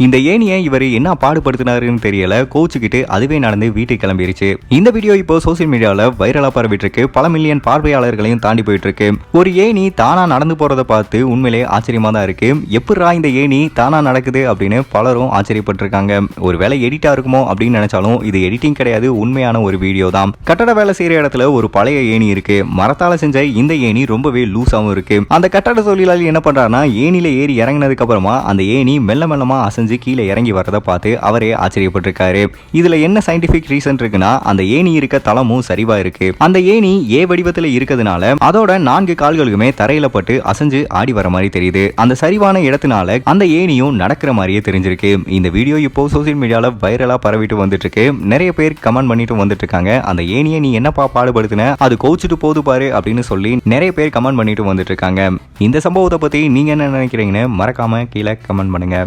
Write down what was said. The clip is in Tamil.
இந்த ஏணியை இவர் என்ன பாடுபடுத்தினாருன்னு தெரியல, கோச்சுக்கிட்டு அதுவே நடந்து வீட்டுக்கு கிளம்பிருச்சு. இந்த வீடியோ இப்போ சோசியல் மீடியாவில் வைரலா பரவிட்டு இருக்கு. பல மில்லியன் பார்வையாளர்களையும் தாண்டி போயிட்டு இருக்கு. ஒரு ஏணி தானா நடந்து போறதை பார்த்து உண்மையிலே ஆச்சரியமா தான் இருக்கு. எப்படிரா இந்த ஏணி தானா நடக்குது அப்படின்னு பலரும் ஆச்சரியப்பட்டிருக்காங்க. ஒருவேளை எடிட்டா இருக்குமோ அப்படின்னு நினைச்சாலும் இது எடிட்டிங் கிடையாது, உண்மையான ஒரு வீடியோ தான். கட்டட வேலை செய்யற இடத்துல ஒரு பழைய ஏணி இருக்கு. மரத்தால செஞ்ச இந்த ஏணி ரொம்பவே லூஸாவும் இருக்கு. அந்த கட்டட தொழிலாளி என்ன பண்றாருன்னா, ஏணியில ஏறி இறங்கினதுக்கு அப்புறமா அந்த ஏணி மெல்ல மெல்லமா அசைஞ்சு கீழே இறங்கி வரதை பார்த்து அவரே ஆச்சரியப்பட்டிருக்காரு. இதுல என்ன சயின்டிபிக் ரீசன் இருக்குன்னா, அந்த ஏணி இருக்க தளமும் சரிவா இருக்கு. அந்த ஏணி ஏ வடிவத்தில் இருக்கிறதுனால அதோட 4 கால்களுமே தரையில பட்டு அசைஞ்சு ஆடி வர மாதிரி தெரியுது. அந்த சரிவான இடத்தினால அந்த ஏணியும் நடக்கிற மாதிரியே தெரிஞ்சிருக்கு. இந்த வீடியோ இப்போ சோசியல் மீடியால வைரலா பரவிட்டு வந்துட்டு இருக்கு. நிறைய பேர் கமெண்ட் பண்ணிட்டு வந்துட்டு இருக்காங்க. அந்த ஏணியை நீ என்னப்பா பாடுபடுத்தின, அது கோச்சிட்டு போது பாரு அப்படின்னு சொல்லி நிறைய பேர் கமெண்ட் பண்ணிட்டு வந்துட்டு இருக்காங்க. இந்த சம்பவத்தை பத்தி நீங்க என்ன நினைக்கிறீங்கன்னு மறக்காம கீழே கமெண்ட் பண்ணுங்க.